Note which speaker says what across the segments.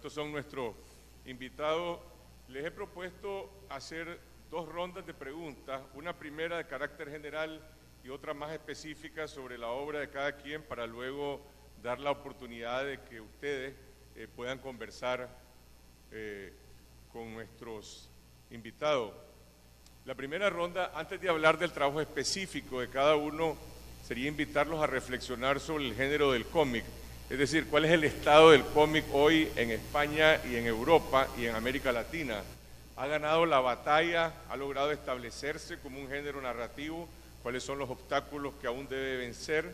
Speaker 1: estos son nuestros invitados. Les he propuesto hacer dos rondas de preguntas, una primera de carácter general y otra más específica sobre la obra de cada quien, para luego dar la oportunidad de que ustedes puedan conversar con nuestros invitados. La primera ronda, antes de hablar del trabajo específico de cada uno, sería invitarlos a reflexionar sobre el género del cómic, es decir, cuál es el estado del cómic hoy en España y en Europa y en América Latina. ¿Ha ganado la batalla? ¿Ha logrado establecerse como un género narrativo? ¿Cuáles son los obstáculos que aún debe vencer?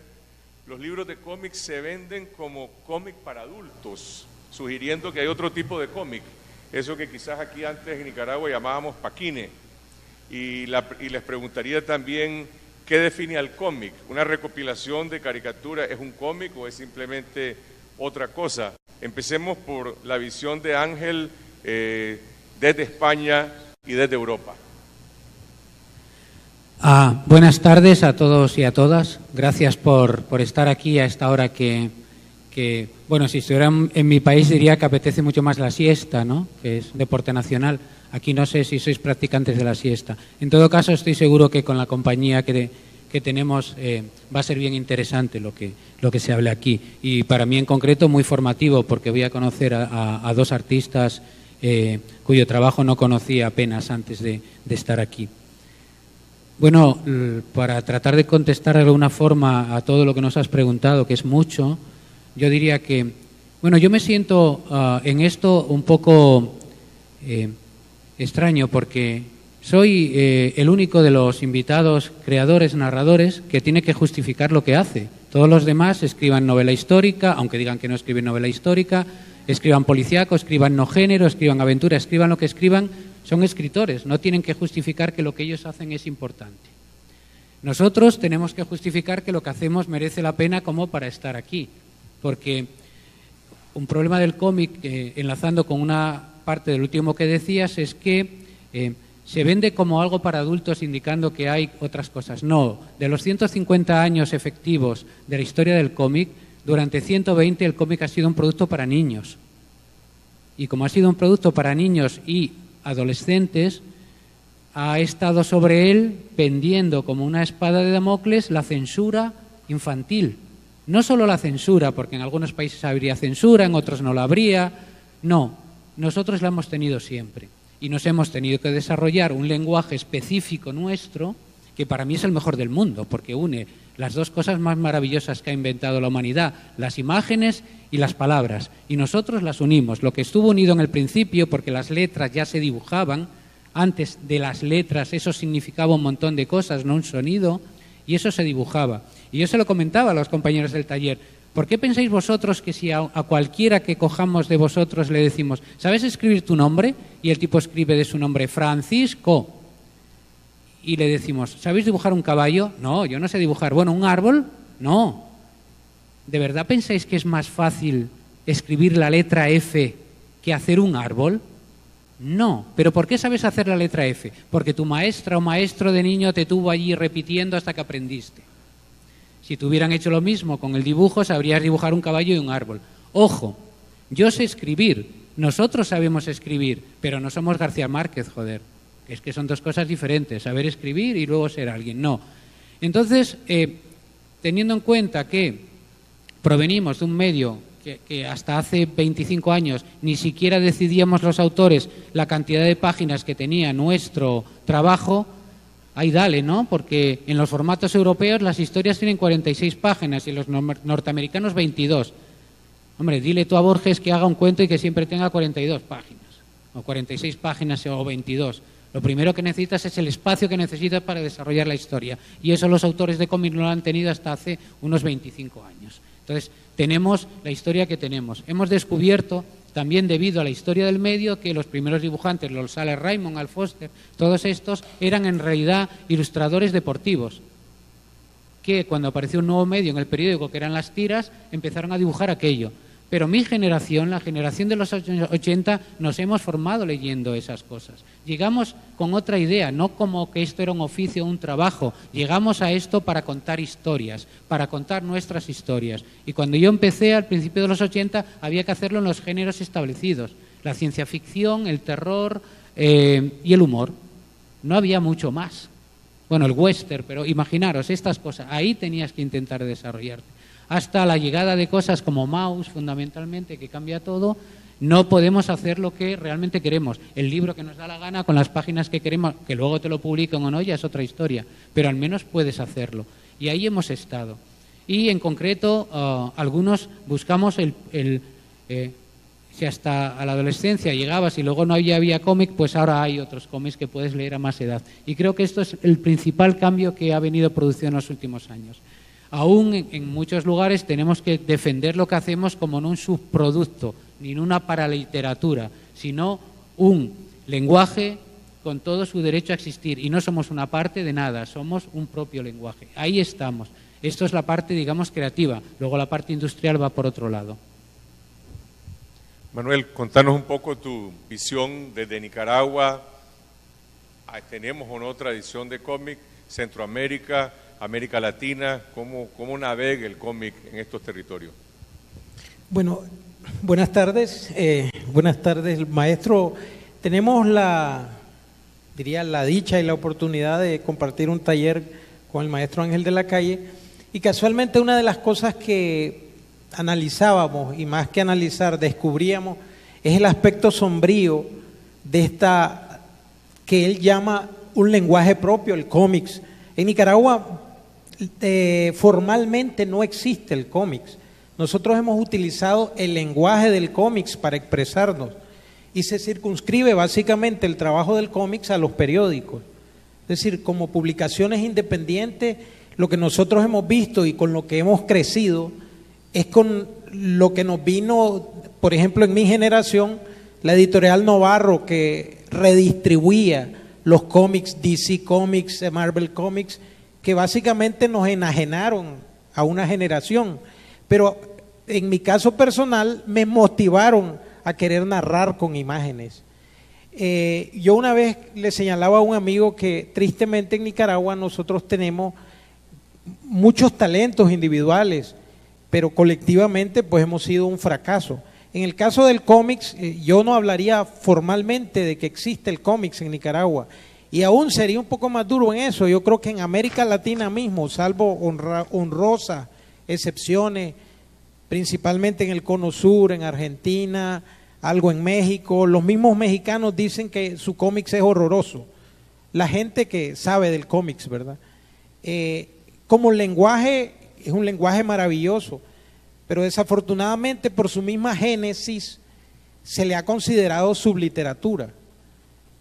Speaker 1: Los libros de cómic se venden como cómic para adultos, sugiriendo que hay otro tipo de cómic, eso que quizás aquí antes en Nicaragua llamábamos paquine. Y les preguntaría también, ¿qué define al cómic? ¿Una recopilación de caricaturas es un cómic o es simplemente otra cosa? Empecemos por la visión de Ángel desde España y desde Europa.
Speaker 2: Buenas tardes a todos y a todas. Gracias por estar aquí a esta hora que, bueno, si estuviera en mi país diría que apetece mucho más la siesta, ¿no? Que es deporte nacional. Aquí no sé si sois practicantes de la siesta. En todo caso, estoy seguro que con la compañía que tenemos va a ser bien interesante lo que se hable aquí. Y para mí en concreto muy formativo, porque voy a conocer a dos artistas cuyo trabajo no conocía apenas antes de estar aquí. Bueno, para tratar de contestar de alguna forma a todo lo que nos has preguntado, que es mucho, yo diría que, bueno, yo me siento en esto un poco extraño, porque soy el único de los invitados, creadores, narradores, que tiene que justificar lo que hace. Todos los demás escriban novela histórica, aunque digan que no escriben novela histórica, escriban policíaco, escriban no género, escriban aventura, escriban lo que escriban, son escritores, no tienen que justificar que lo que ellos hacen es importante. Nosotros tenemos que justificar que lo que hacemos merece la pena como para estar aquí, porque un problema del cómic, enlazando con una parte del último que decías, es que se vende como algo para adultos indicando que hay otras cosas. No, de los 150 años efectivos de la historia del cómic, durante 120 el cómic ha sido un producto para niños. Y como ha sido un producto para niños y adolescentes, ha estado sobre él pendiendo como una espada de Damocles la censura infantil. No solo la censura, porque en algunos países habría censura, en otros no la habría. No, nosotros la hemos tenido siempre. Y nos hemos tenido que desarrollar un lenguaje específico nuestro, que para mí es el mejor del mundo, porque une las dos cosas más maravillosas que ha inventado la humanidad, las imágenes y las palabras. Y nosotros las unimos. Lo que estuvo unido en el principio, porque las letras ya se dibujaban, antes de las letras eso significaba un montón de cosas, no un sonido, y eso se dibujaba. Y yo se lo comentaba a los compañeros del taller. ¿Por qué pensáis vosotros que si a cualquiera que cojamos de vosotros le decimos, ¿sabes escribir tu nombre? Y el tipo escribe de su nombre Francisco. Y le decimos, ¿sabéis dibujar un caballo? No, yo no sé dibujar. Bueno, ¿un árbol? No. ¿De verdad pensáis que es más fácil escribir la letra F que hacer un árbol? No. ¿Pero por qué sabes hacer la letra F? Porque tu maestra o maestro de niño te tuvo allí repitiendo hasta que aprendiste. Si te hubieran hecho lo mismo con el dibujo, sabrías dibujar un caballo y un árbol. Ojo, yo sé escribir, nosotros sabemos escribir, pero no somos García Márquez, joder. Es que son dos cosas diferentes, saber escribir y luego ser alguien. No. Entonces, teniendo en cuenta que provenimos de un medio que hasta hace 25 años ni siquiera decidíamos los autores la cantidad de páginas que tenía nuestro trabajo, ahí dale, ¿no? Porque en los formatos europeos las historias tienen 46 páginas y los norteamericanos 22. Hombre, dile tú a Borges que haga un cuento y que siempre tenga 42 páginas, o 46 páginas o 22. Lo primero que necesitas es el espacio que necesitas para desarrollar la historia. Y eso los autores de cómic no lo han tenido hasta hace unos 25 años. Entonces, tenemos la historia que tenemos. Hemos descubierto, también debido a la historia del medio, que los primeros dibujantes, los Sales Raymond, Al Foster, todos estos eran en realidad ilustradores deportivos, que cuando apareció un nuevo medio en el periódico, que eran las tiras, empezaron a dibujar aquello. Pero mi generación, la generación de los 80, nos hemos formado leyendo esas cosas. Llegamos con otra idea, no como que esto era un oficio o un trabajo. Llegamos a esto para contar historias, para contar nuestras historias. Y cuando yo empecé al principio de los 80, había que hacerlo en los géneros establecidos. La ciencia ficción, el terror y el humor. No había mucho más. Bueno, el western, pero imaginaros estas cosas. Ahí tenías que intentar desarrollarte. Hasta la llegada de cosas como Maus, fundamentalmente, que cambia todo, no podemos hacer lo que realmente queremos. El libro que nos da la gana, con las páginas que queremos, que luego te lo publican o no, ya es otra historia, pero al menos puedes hacerlo. Y ahí hemos estado. Y en concreto, algunos buscamos si hasta a la adolescencia llegabas y luego no había cómic, pues ahora hay otros cómics que puedes leer a más edad. Y creo que esto es el principal cambio que ha venido produciendo en los últimos años. Aún en muchos lugares tenemos que defender lo que hacemos como no un subproducto, ni una paraliteratura, sino un lenguaje con todo su derecho a existir. Y no somos una parte de nada, somos un propio lenguaje. Ahí estamos. Esto es la parte, digamos, creativa. Luego la parte industrial va por otro lado.
Speaker 1: Manuel, contanos un poco tu visión desde Nicaragua. ¿Tenemos o no tradición de cómic? Centroamérica, América Latina, ¿cómo navega el cómic en estos territorios?
Speaker 3: Bueno, buenas tardes, maestro. Tenemos la dicha y la oportunidad de compartir un taller con el maestro Ángel de la Calle, y casualmente una de las cosas que analizábamos, y más que analizar, descubríamos, es el aspecto sombrío de esta que él llama un lenguaje propio, el cómics. En Nicaragua formalmente no existe el cómics. Nosotros hemos utilizado el lenguaje del cómics para expresarnos, y se circunscribe básicamente el trabajo del cómics a los periódicos. Es decir, como publicaciones independientes, lo que nosotros hemos visto y con lo que hemos crecido es con lo que nos vino, por ejemplo, en mi generación, la editorial Novarro, que redistribuía los cómics, DC Comics, Marvel Comics, que básicamente nos enajenaron a una generación. Pero en mi caso personal me motivaron a querer narrar con imágenes. Yo una vez le señalaba a un amigo que tristemente en Nicaragua nosotros tenemos muchos talentos individuales, pero colectivamente pues hemos sido un fracaso. En el caso del cómics, yo no hablaría formalmente de que existe el cómics en Nicaragua, y aún sería un poco más duro en eso. Yo creo que en América Latina mismo, salvo honrosas excepciones, principalmente en el Cono Sur, en Argentina, algo en México, los mismos mexicanos dicen que su cómics es horroroso. La gente que sabe del cómics, ¿verdad? Como lenguaje, es un lenguaje maravilloso, pero desafortunadamente por su misma génesis se le ha considerado subliteratura.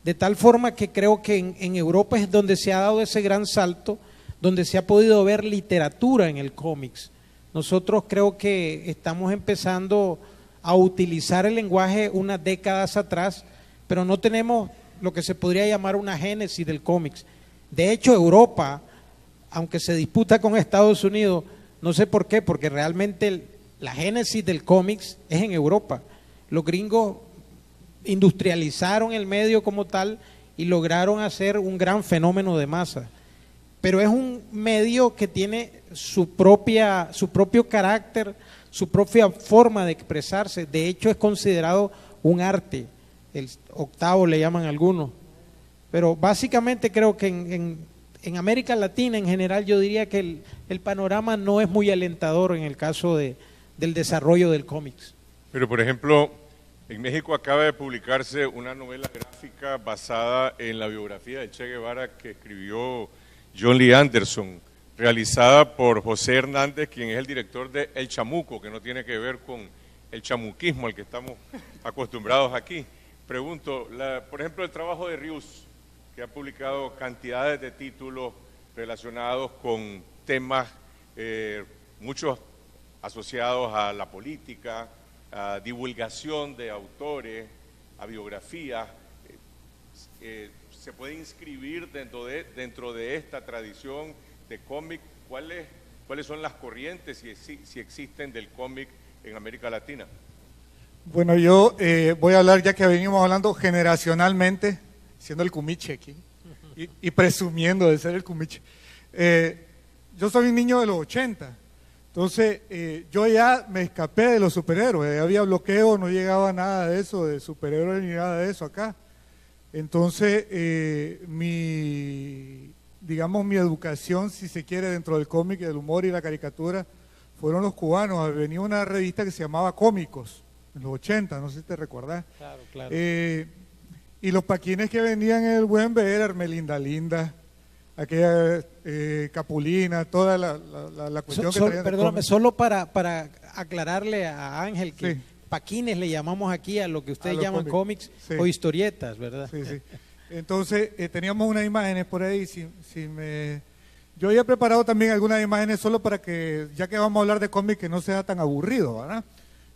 Speaker 3: De tal forma que creo que en Europa es donde se ha dado ese gran salto, donde se ha podido ver literatura en el cómics. Nosotros creo que estamos empezando a utilizar el lenguaje unas décadas atrás, pero no tenemos lo que se podría llamar una génesis del cómics. De hecho, Europa, aunque se disputa con Estados Unidos, no sé por qué, porque realmente la génesis del cómics es en Europa. Los gringos industrializaron el medio como tal y lograron hacer un gran fenómeno de masa. Pero es un medio que tiene su propio carácter, su propia forma de expresarse. De hecho, es considerado un arte, el octavo le llaman algunos. Pero básicamente creo que en América Latina en general yo diría que el panorama no es muy alentador en el caso del desarrollo del cómics.
Speaker 1: Pero por ejemplo, en México acaba de publicarse una novela gráfica basada en la biografía de Che Guevara que escribió John Lee Anderson, realizada por José Hernández, quien es el director de El Chamuco, que no tiene que ver con el chamuquismo al que estamos acostumbrados aquí. Pregunto, por ejemplo, el trabajo de Rius, que ha publicado cantidades de títulos relacionados con temas, muchos asociados a la política, a divulgación de autores, a biografías, se puede inscribir dentro de esta tradición de cómic. ¿Cuáles son las corrientes, si existen, del cómic en América Latina.
Speaker 4: Bueno, yo voy a hablar, ya que venimos hablando generacionalmente, siendo el cumiche aquí, y presumiendo de ser el cumiche. Yo soy un niño de los 80, entonces yo ya me escapé de los superhéroes, había bloqueo, no llegaba nada de eso, de superhéroes ni nada de eso acá. Entonces, digamos, mi educación, si se quiere, dentro del cómic, del humor y la caricatura, fueron los cubanos. Venía una revista que se llamaba Cómicos, en los 80, no sé si te recordás.
Speaker 3: Claro, claro.
Speaker 4: Y los paquines que venían en el Buen Ver, Hermelinda Linda, aquella Capulina, toda la cuestión que traían.
Speaker 3: Perdóname, solo para aclararle a Ángel que
Speaker 4: sí.
Speaker 3: Paquines le llamamos aquí a lo que ustedes
Speaker 4: los
Speaker 3: llaman cómics
Speaker 4: sí.
Speaker 3: o historietas, ¿verdad?
Speaker 4: Sí, sí. Entonces, teníamos unas imágenes por ahí. Yo había preparado también algunas imágenes solo para que, ya que vamos a hablar de cómics, que no sea tan aburrido, ¿verdad?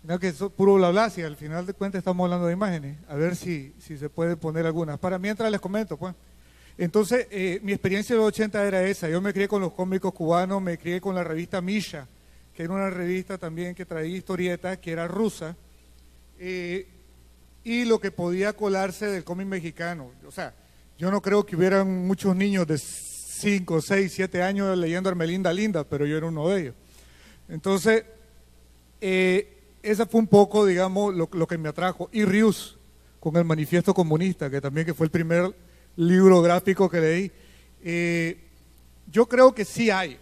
Speaker 4: No que es puro bla bla, si al final de cuentas estamos hablando de imágenes. A ver si se puede poner algunas. Para mientras les comento, pues. Entonces, mi experiencia de los 80 era esa. Yo me crié con los cómicos cubanos, me crié con la revista Misha, que era una revista también que traía historietas, que era rusa, y lo que podía colarse del cómic mexicano. O sea, yo no creo que hubieran muchos niños de 5, 6, 7 años leyendo Hermelinda Linda, pero yo era uno de ellos. Entonces, esa fue un poco, digamos, lo que me atrajo. Y Rius, con el Manifiesto Comunista, que también que fue el primer libro gráfico que leí. Yo creo que sí hay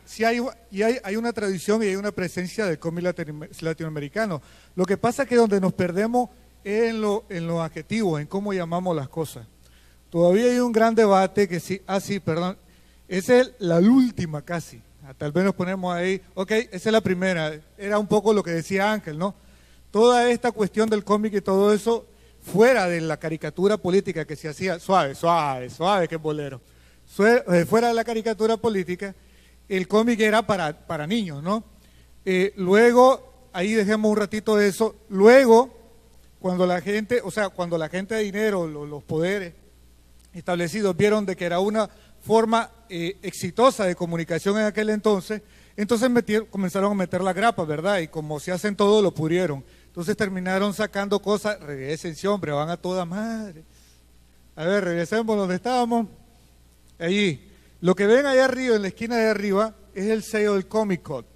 Speaker 4: una tradición y hay una presencia del cómic latinoamericano. Lo que pasa es que donde nos perdemos es en los adjetivos, en cómo llamamos las cosas. Todavía hay un gran debate que sí, perdón, esa es la última casi. Tal vez nos ponemos ahí, ok, esa es la primera. Era un poco lo que decía Ángel, ¿no? Toda esta cuestión del cómic y todo eso, fuera de la caricatura política que se hacía, suave, que es bolero. Fuera de la caricatura política, el cómic era para niños, ¿no? Luego, ahí dejemos un ratito de eso, luego, cuando la gente de dinero, los poderes establecidos vieron de que era una forma exitosa de comunicación en aquel entonces comenzaron a meter la grapa, ¿verdad? Y como se hacen todo, lo pudieron. Entonces terminaron sacando cosas, regresen, hombre, van a toda madre. A ver, regresemos donde estábamos. Allí, lo que ven allá arriba, en la esquina de arriba, es el sello del Comic Code.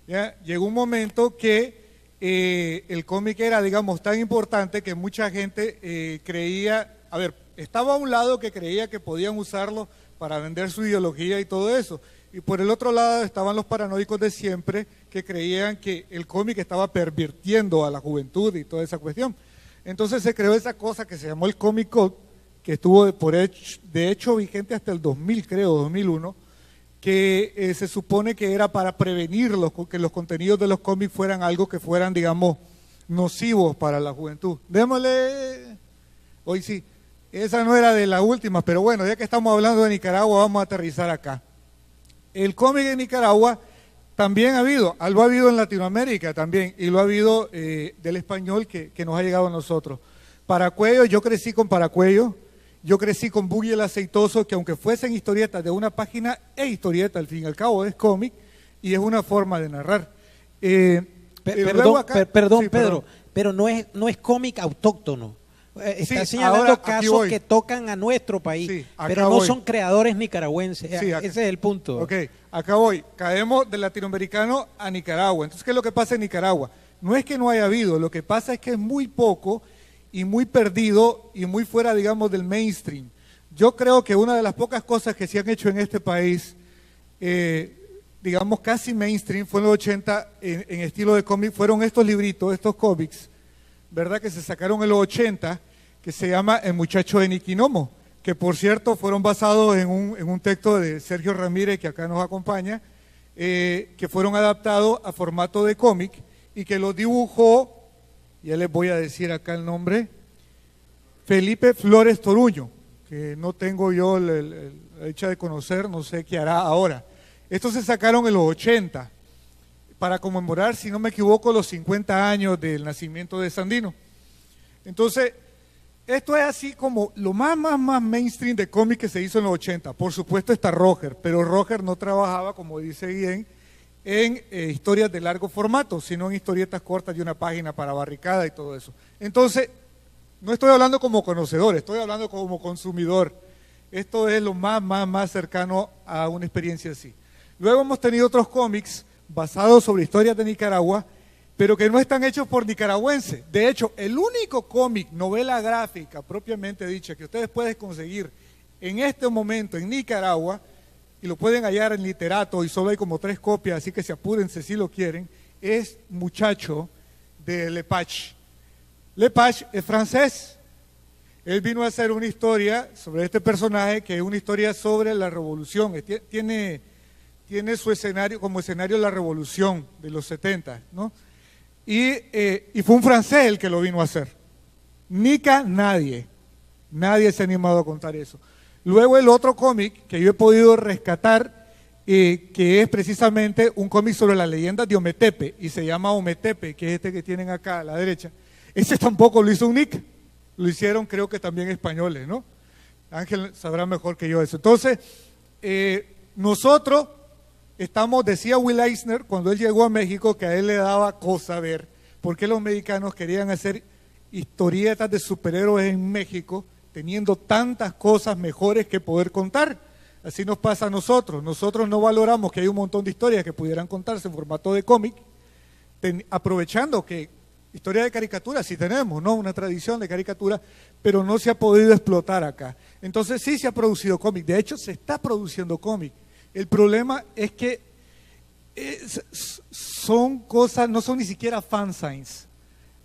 Speaker 4: ¿Ya? Llegó un momento que el cómic era, digamos, tan importante que mucha gente creía, estaba a un lado que creía que podían usarlo para vender su ideología y todo eso. Y por el otro lado estaban los paranoicos de siempre que creían que el cómic estaba pervirtiendo a la juventud y toda esa cuestión. Entonces se creó esa cosa que se llamó el Comic Code, que estuvo de hecho vigente hasta el 2000, creo, 2001, que se supone que era para prevenir que los contenidos de los cómics fueran algo que fueran, digamos, nocivos para la juventud. Démosle, hoy sí, esa no era de la última, pero bueno, ya que estamos hablando de Nicaragua, vamos a aterrizar acá. El cómic en Nicaragua también lo ha habido en Latinoamérica también, y lo ha habido del español que nos ha llegado a nosotros. Paracuello, yo crecí con Paracuello, yo crecí con Buggy el Aceitoso, que aunque fuesen historietas de una página, es historieta, al fin y al cabo es cómic, y es una forma de narrar.
Speaker 3: Perdón, Pedro, pero no es cómic autóctono. Está señalando casos que tocan a nuestro país, pero no son creadores nicaragüenses. Ese es el punto.
Speaker 4: Ok, acá voy. Caemos del latinoamericano a Nicaragua. Entonces, ¿qué es lo que pasa en Nicaragua? No es que no haya habido, lo que pasa es que es muy poco y muy perdido y muy fuera, digamos, del mainstream. Yo creo que una de las pocas cosas que se han hecho en este país, digamos, casi mainstream, fue en los 80, en estilo de cómic, fueron estos libritos, estos cómics, ¿verdad? Que se sacaron en los 80, que se llama El Muchacho de Niquinomo, que por cierto fueron basados en un texto de Sergio Ramírez, que acá nos acompaña, que fueron adaptados a formato de cómic y que los dibujó, ya les voy a decir acá el nombre, Felipe Flores Toruño, que no tengo yo la dicha de conocer, no sé qué hará ahora. Estos se sacaron en los 80, para conmemorar, si no me equivoco, los 50 años del nacimiento de Sandino. Entonces, esto es así como lo más mainstream de cómic que se hizo en los 80. Por supuesto está Roger, pero Roger no trabajaba, como dice bien, en historias de largo formato, sino en historietas cortas de una página para barricada y todo eso. Entonces, no estoy hablando como conocedor, estoy hablando como consumidor. Esto es lo más cercano a una experiencia así. Luego hemos tenido otros cómics basados sobre historias de Nicaragua, pero que no están hechos por nicaragüenses. De hecho, el único cómic, novela gráfica propiamente dicha, que ustedes pueden conseguir en este momento en Nicaragua, y lo pueden hallar en Literato, y solo hay como 3 copias, así que se apúrense si lo quieren, es Muchacho de Lepage. Lepage es francés. Él vino a hacer una historia sobre este personaje, que es una historia sobre la revolución. Tiene su escenario como escenario la revolución de los 70, ¿no? Y fue un francés el que lo vino a hacer. Nadie se ha animado a contar eso. Luego el otro cómic que yo he podido rescatar, que es precisamente un cómic sobre las leyendas de Ometepe, y se llama Ometepe, que es este que tienen acá a la derecha. Ese tampoco lo hizo un Nick, lo hicieron creo que también españoles, ¿no? Ángel sabrá mejor que yo eso. Entonces, nosotros estamos, decía Will Eisner cuando él llegó a México, que a él le daba cosa ver por qué los mexicanos querían hacer historietas de superhéroes en México, teniendo tantas cosas mejores que poder contar. Así nos pasa a nosotros. Nosotros no valoramos que hay un montón de historias que pudieran contarse en formato de cómic, aprovechando que historia de caricatura sí tenemos, ¿no? Una tradición de caricatura, pero no se ha podido explotar acá. Entonces sí se ha producido cómic. De hecho, se está produciendo cómic. El problema es que son cosas, no son ni siquiera fanzines,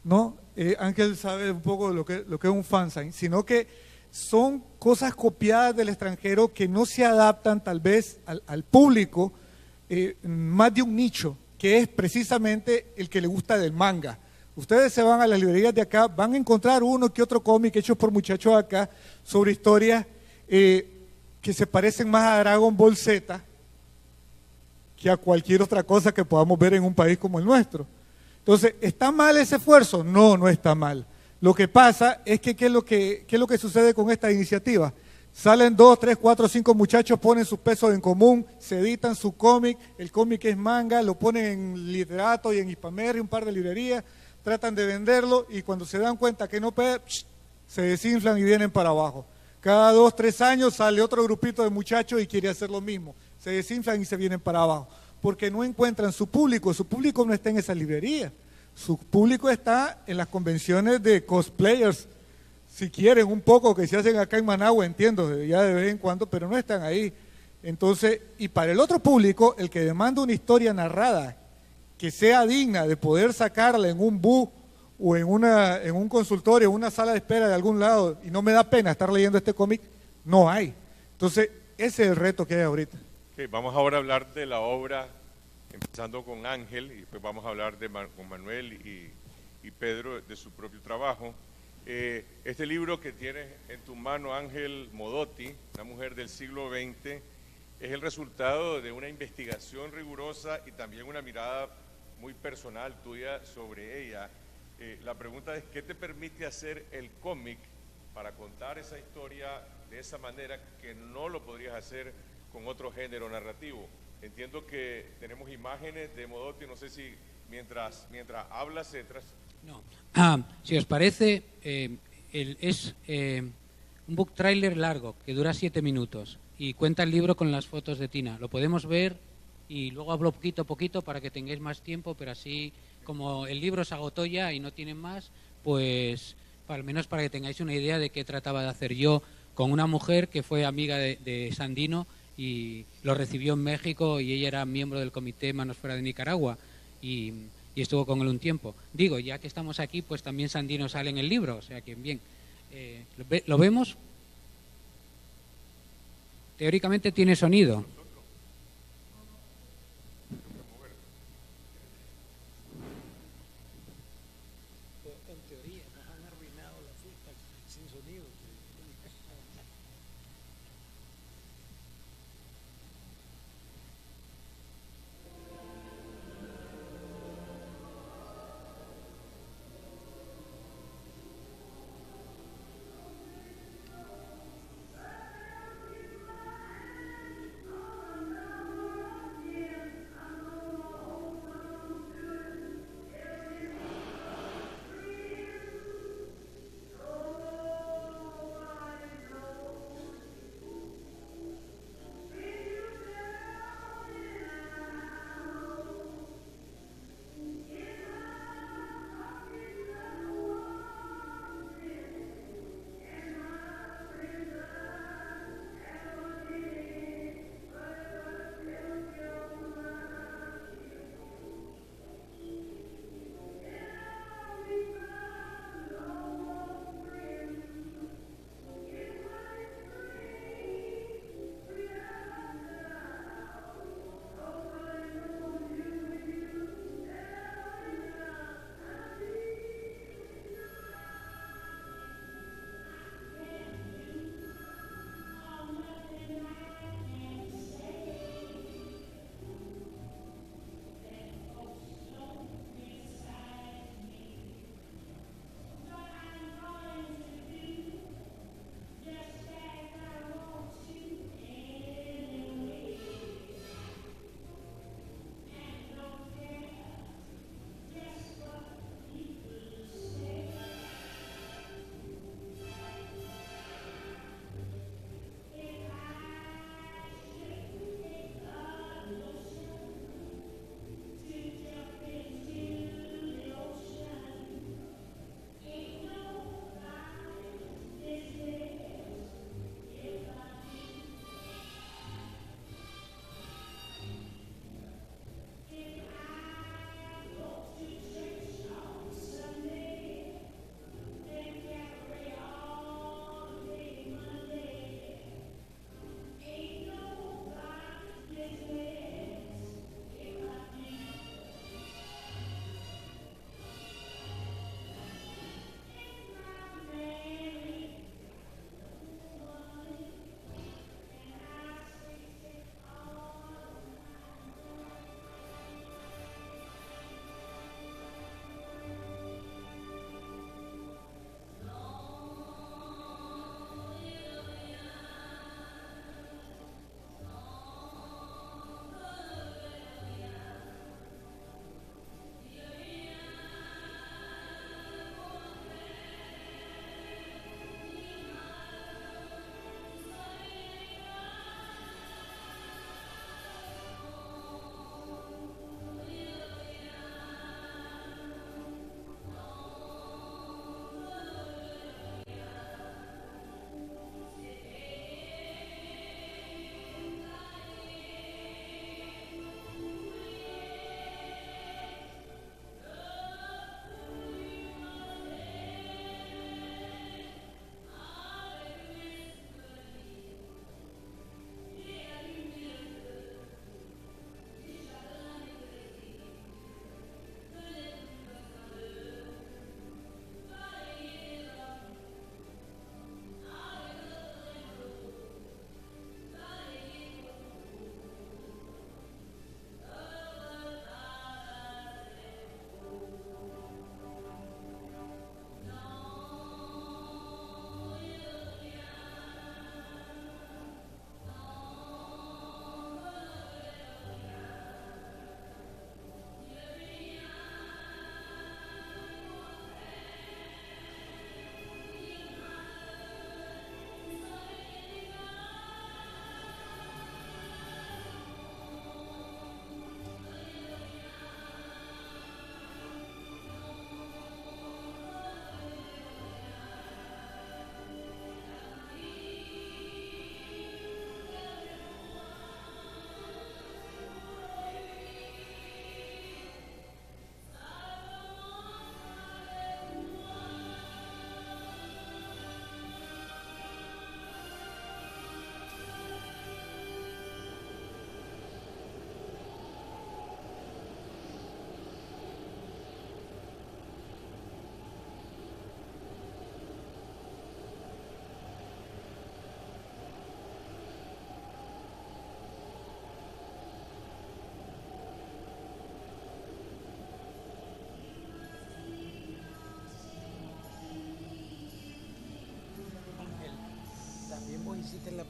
Speaker 4: ¿no? Ángel sabe un poco de lo que es un fanzine, sino que son cosas copiadas del extranjero que no se adaptan tal vez al público, más de un nicho, que es precisamente el que le gusta del manga. Ustedes se van a las librerías de acá, van a encontrar uno que otro cómic hecho por muchachos acá sobre historias que se parecen más a Dragon Ball Z que a cualquier otra cosa que podamos ver en un país como el nuestro. Entonces, ¿está mal ese esfuerzo? No, no está mal. Lo que pasa es que, ¿qué es lo que sucede con esta iniciativa? Salen 2, 3, 4, 5 muchachos, ponen sus pesos en común, se editan su cómic, el cómic es manga, lo ponen en Literato y en Hispamer y un par de librerías, tratan de venderlo y cuando se dan cuenta que no pega, se desinflan y vienen para abajo. Cada 2, 3 años sale otro grupito de muchachos y quiere hacer lo mismo. Se desinflan y se vienen para abajo. Porque no encuentran su público no está en esa librería. Su público está en las convenciones de cosplayers, si quieren un poco, que se hacen acá en Managua, entiendo, ya de vez en cuando, pero no están ahí. Entonces, y para el otro público, el que demanda una historia narrada, que sea digna de poder sacarla en un bus o en un consultorio, en una sala de espera de algún lado, y no me da pena estar leyendo este cómic, no hay. Entonces, ese es el reto que hay ahorita.
Speaker 1: Okay, vamos ahora a hablar de la obra, empezando con Ángel, y después vamos a hablar con Manuel y Pedro de su propio trabajo. Este libro que tienes en tu mano, Ángel Modotti, una mujer del siglo XX, es el resultado de una investigación rigurosa y también una mirada muy personal tuya sobre ella. La pregunta es, ¿qué te permite hacer el cómic para contar esa historia de esa manera que no lo podrías hacer con otro género narrativo? Entiendo que tenemos imágenes de Modotti, no sé si mientras hablas
Speaker 2: No. Si os parece, es un book trailer largo que dura 7 minutos y cuenta el libro con las fotos de Tina. Lo podemos ver y luego hablo poquito a poquito para que tengáis más tiempo, pero así como el libro se agotó ya y no tienen más, pues al menos para que tengáis una idea de qué trataba de hacer yo con una mujer que fue amiga de Sandino y lo recibió en México y ella era miembro del Comité Manos Fuera de Nicaragua y estuvo con él un tiempo. Digo, ya que estamos aquí, pues también Sandino sale en el libro, o sea que bien. ¿Lo vemos? Teóricamente tiene sonido.
Speaker 3: En teoría, nos han arruinado la fiesta sin sonido.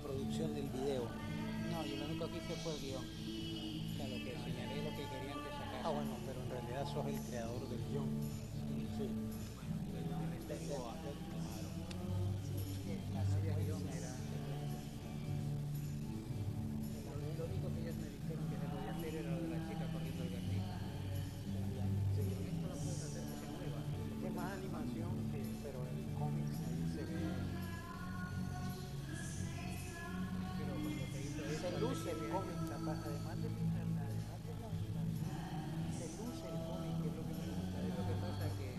Speaker 3: producción del video.
Speaker 2: No, yo lo único que hice fue el guión. O sea, lo que señalé, lo que querían que sacara.
Speaker 3: Ah, bueno, pero en realidad sos el creador del guión. Sí.
Speaker 2: Lo único que ellos me dijeron que se podía hacer era lo de la chica corriendo el Guernica. Esto lo puedes hacer que se mueva.
Speaker 3: Es más animación, pero el cómic ahí se ve.
Speaker 2: Pero cuando se hizo eso,
Speaker 3: Se luce el cómic, además de se luce el cómic, que es lo que me gusta.
Speaker 2: ¿sabes lo que pasa? Que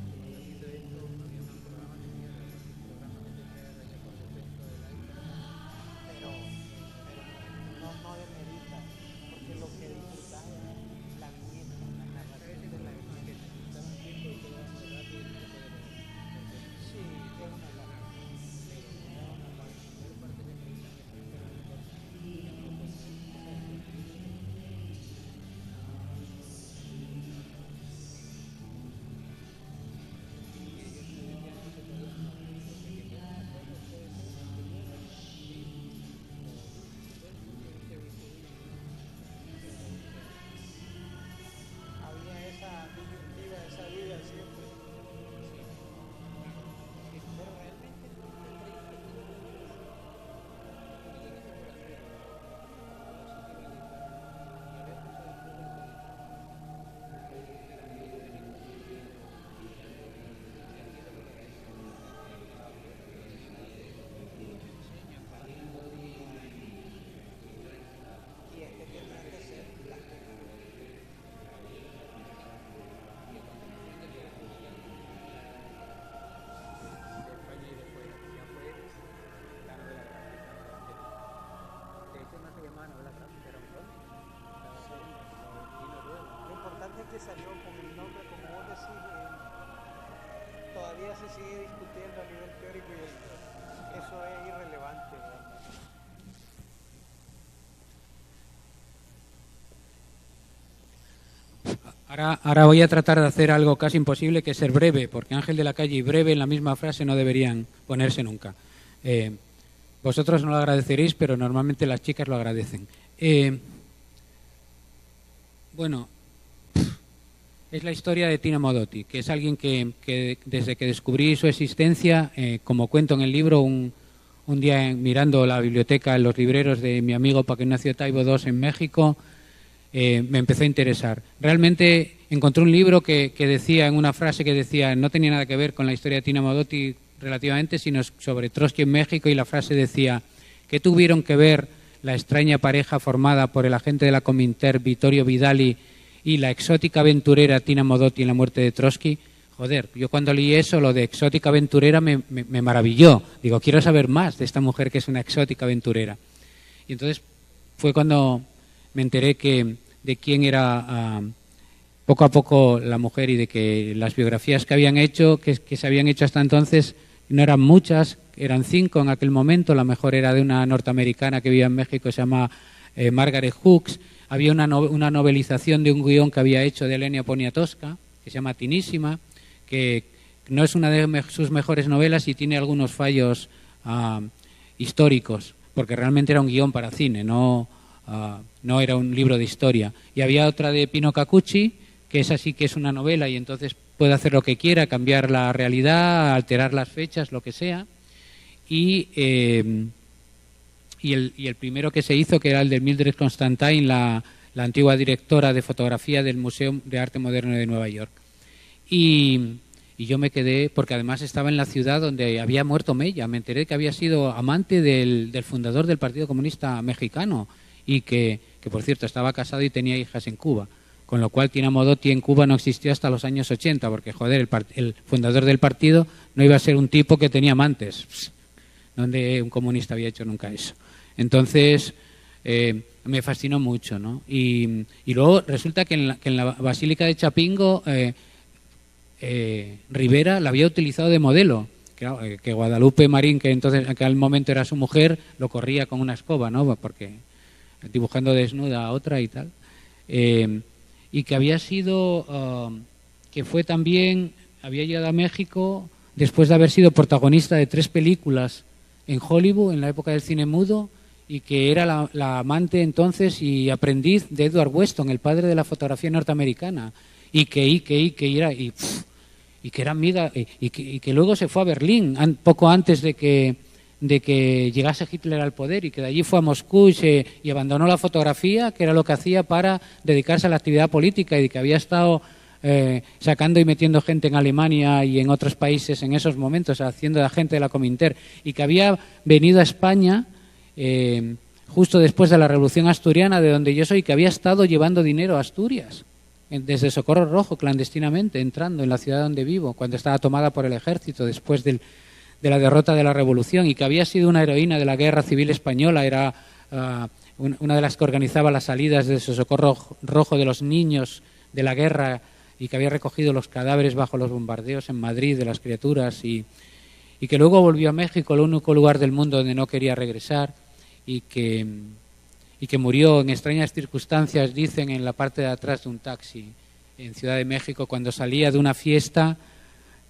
Speaker 2: cuando hizo esto había un programa de mierda, un programa que tenía que rayar por defecto del iPad.
Speaker 3: Pero no demerita, porque lo que disfrutas es la viñeta, la narración de la viñeta.
Speaker 2: Está un tiempo y todo va muy rápido y no se puede leer.
Speaker 3: Sí, es una lástima. Había esa disyuntiva, esa duda siempre. Pero realmente nunca creíste que y es que tenía que ser
Speaker 2: de España y de fuera. Ya fue la novela gráfica. De hecho, no se llamaba novela gráfica, era un cómic.
Speaker 3: Lo importante es que salió con el nombre, como vos decís, todavía se sigue discutiendo a nivel teórico y eso es irrelevante.
Speaker 2: Ahora voy a tratar de hacer algo casi imposible, que es ser breve, porque Ángel de la Calle y breve en la misma frase no deberían ponerse nunca. Vosotros no lo agradeceréis, pero normalmente las chicas lo agradecen. Bueno, es la historia de Tina Modotti, que es alguien que desde que descubrí su existencia, como cuento en el libro, un día mirando la biblioteca en los libreros de mi amigo Paco Ignacio Taibo II en México, me empezó a interesar. Realmente encontré un libro que decía, en una frase que decía, no tenía nada que ver con la historia de Tina Modotti relativamente, sino sobre Trotsky en México, y la frase decía, ¿qué tuvieron que ver la extraña pareja formada por el agente de la Cominter, Vittorio Vidali, y la exótica aventurera Tina Modotti en la muerte de Trotsky? Joder, yo cuando leí eso, lo de exótica aventurera, me maravilló. Digo, quiero saber más de esta mujer que es una exótica aventurera. Y entonces fue cuando me enteré de quién era poco a poco la mujer, y de que las biografías que habían hecho, que se habían hecho hasta entonces, no eran muchas, eran 5 en aquel momento. La mejor era de una norteamericana que vivía en México, se llama Margaret Hooks. Había una novelización de un guión que había hecho de Elena Poniatowska, que se llama Tinísima, que no es una de sus mejores novelas y tiene algunos fallos históricos, porque realmente era un guión para cine, no era un libro de historia. Y había otra de Pino Cacucci, que es así, que es una novela, y entonces puede hacer lo que quiera, cambiar la realidad, alterar las fechas, lo que sea. Y el primero que se hizo, que era el de Mildred Constantine, la antigua directora de fotografía del Museo de Arte Moderno de Nueva York. Y yo me quedé, porque además estaba en la ciudad donde había muerto Mella. Me enteré que había sido amante del fundador del Partido Comunista Mexicano, y que por cierto estaba casado y tenía hijas en Cuba. Con lo cual Tina Modotti en Cuba no existió hasta los años 80, porque joder, el fundador del partido no iba a ser un tipo que tenía amantes. Donde un comunista había hecho nunca eso. Entonces me fascinó mucho, ¿no? Y luego resulta que en la Basílica de Chapingo Rivera la había utilizado de modelo. Claro, que Guadalupe Marín, que entonces en aquel momento era su mujer, lo corría con una escoba, ¿no? Porque dibujando desnuda a otra y tal. Y que había sido, que fue también, había llegado a México después de haber sido protagonista de 3 películas en Hollywood, en la época del cine mudo, y que era la amante entonces y aprendiz de Edward Weston, el padre de la fotografía norteamericana, y que era amiga, y que luego se fue a Berlín, poco antes de que llegase Hitler al poder, y que de allí fue a Moscú y abandonó la fotografía, que era lo que hacía, para dedicarse a la actividad política, y que había estado sacando y metiendo gente en Alemania y en otros países en esos momentos, haciendo de agente de la Cominter, y que había venido a España justo después de la Revolución Asturiana, de donde yo soy, que había estado llevando dinero a Asturias, desde Socorro Rojo, clandestinamente, entrando en la ciudad donde vivo, cuando estaba tomada por el ejército después de la derrota de la Revolución, y que había sido una heroína de la Guerra Civil Española, era una de las que organizaba las salidas de Socorro Rojo de los niños de la guerra, y que había recogido los cadáveres bajo los bombardeos en Madrid de las criaturas, y que luego volvió a México, el único lugar del mundo donde no quería regresar, y que murió en extrañas circunstancias, dicen, en la parte de atrás de un taxi en Ciudad de México, cuando salía de una fiesta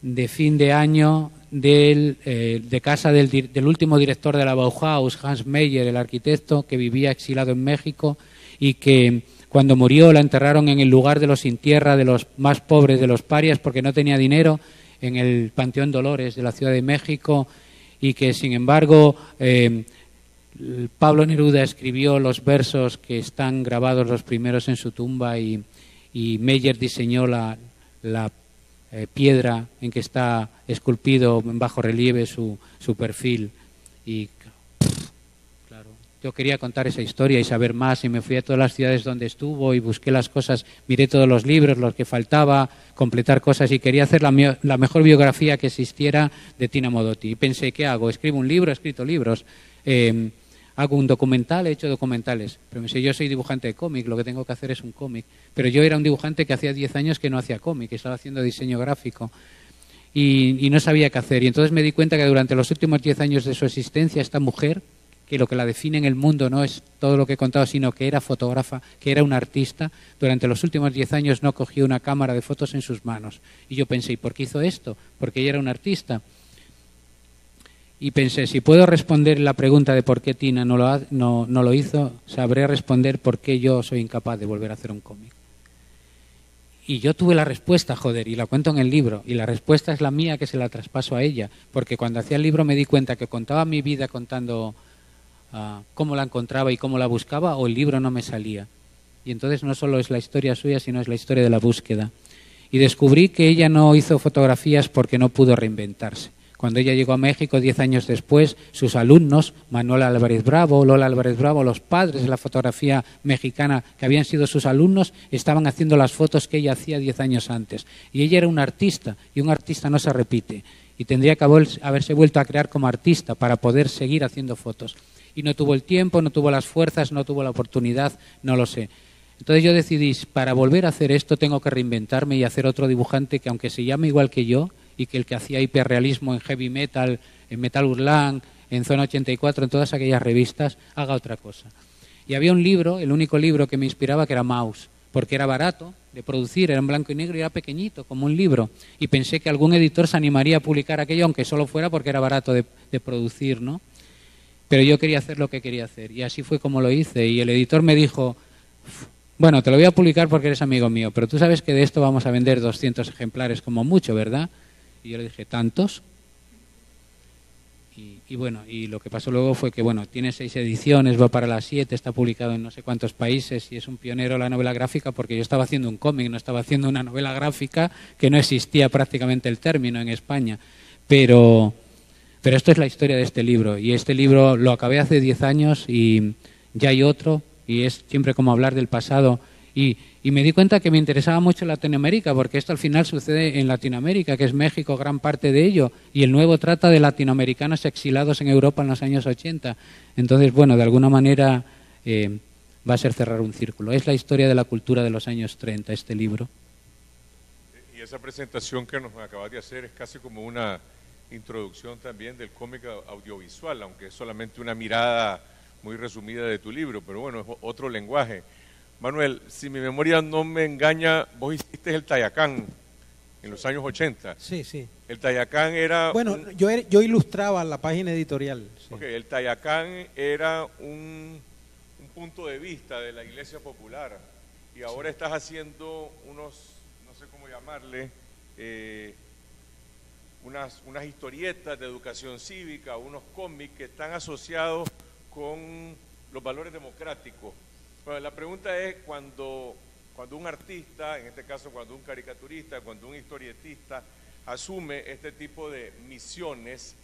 Speaker 2: de fin de año de casa del último director de la Bauhaus, Hans Meyer, el arquitecto, que vivía exilado en México, y que cuando murió la enterraron en el lugar de los sin tierra, de los más pobres, de los parias, porque no tenía dinero, en el Panteón Dolores de la Ciudad de México, y que sin embargo Pablo Neruda escribió los versos que están grabados los primeros en su tumba, y Meyer diseñó la piedra en que está esculpido en bajo relieve su perfil. Y claro, yo quería contar esa historia y saber más, y me fui a todas las ciudades donde estuvo y busqué las cosas, miré todos los libros, los que faltaba, completar cosas, y quería hacer la mejor biografía que existiera de Tina Modotti. Y pensé, ¿qué hago? ¿Escribo un libro? He escrito libros. Hago un documental, he hecho documentales. Pero me sé, yo soy dibujante de cómic, lo que tengo que hacer es un cómic. Pero yo era un dibujante que hacía 10 años que no hacía cómic, estaba haciendo diseño gráfico. Y no sabía qué hacer. Y entonces me di cuenta que durante los últimos 10 años de su existencia, esta mujer, que lo que la define en el mundo no es todo lo que he contado, sino que era fotógrafa, que era una artista, durante los últimos 10 años no cogió una cámara de fotos en sus manos. Y yo pensé, ¿y por qué hizo esto? Porque ella era una artista. Y pensé, si puedo responder la pregunta de por qué Tina no lo hizo, sabré responder por qué yo soy incapaz de volver a hacer un cómic. Y yo tuve la respuesta, joder, y la cuento en el libro, y la respuesta es la mía, que se la traspaso a ella, porque cuando hacía el libro me di cuenta que contaba mi vida contando cómo la encontraba y cómo la buscaba, o el libro no me salía. Y entonces no solo es la historia suya, sino es la historia de la búsqueda. Y descubrí que ella no hizo fotografías porque no pudo reinventarse. Cuando ella llegó a México 10 años después, sus alumnos, Manuel Álvarez Bravo, Lola Álvarez Bravo, los padres de la fotografía mexicana que habían sido sus alumnos, estaban haciendo las fotos que ella hacía 10 años antes. Y ella era una artista, y un artista no se repite. Y tendría que haberse vuelto a crear como artista para poder seguir haciendo fotos. Y no tuvo el tiempo, no tuvo las fuerzas, no tuvo la oportunidad, no lo sé. Entonces yo decidí, para volver a hacer esto tengo que reinventarme y hacer otro dibujante que, aunque se llame igual que yo, y que el que hacía hiperrealismo en Heavy Metal, en Metal Hurlant, en Zona 84, en todas aquellas revistas, haga otra cosa. Y había un libro, el único libro que me inspiraba, que era Maus, porque era barato de producir, era en blanco y negro y era pequeñito, como un libro. Y pensé que algún editor se animaría a publicar aquello, aunque solo fuera porque era barato de producir, ¿no? Pero yo quería hacer lo que quería hacer, y así fue como lo hice. Y el editor me dijo, bueno, te lo voy a publicar porque eres amigo mío, pero tú sabes que de esto vamos a vender 200 ejemplares como mucho, ¿verdad? Y yo le dije, ¿tantos? Y bueno, y lo que pasó luego fue que, bueno, tiene 6 ediciones, va para las 7, está publicado en no sé cuántos países, y es un pionero en la novela gráfica, porque yo estaba haciendo un cómic, no estaba haciendo una novela gráfica, que no existía prácticamente el término en España. Pero esto es la historia de este libro, y este libro lo acabé hace 10 años y ya hay otro, y es siempre como hablar del pasado. Y me di cuenta que me interesaba mucho Latinoamérica, porque esto al final sucede en Latinoamérica, que es México gran parte de ello, y el nuevo trata de latinoamericanos exilados en Europa en los años 80. Entonces, bueno, de alguna manera va a ser cerrar un círculo. Es la historia de la cultura de los años 30, este libro.
Speaker 1: Y esa presentación que nos acabas de hacer es casi como una introducción también del cómic audiovisual, aunque es solamente una mirada muy resumida de tu libro, pero bueno, es otro lenguaje. Manuel, si mi memoria no me engaña, vos hiciste el Tayacán en los años 80.
Speaker 3: Sí, sí.
Speaker 1: El Tayacán era...
Speaker 3: Bueno, yo ilustraba la página editorial. Sí.
Speaker 1: Okay, el Tayacán era un punto de vista de la Iglesia Popular y ahora estás haciendo unos, no sé cómo llamarle, unas historietas de educación cívica, unos cómics que están asociados con los valores democráticos. Bueno, la pregunta es cuando un artista, en este caso cuando un caricaturista, cuando un historietista asume este tipo de misiones,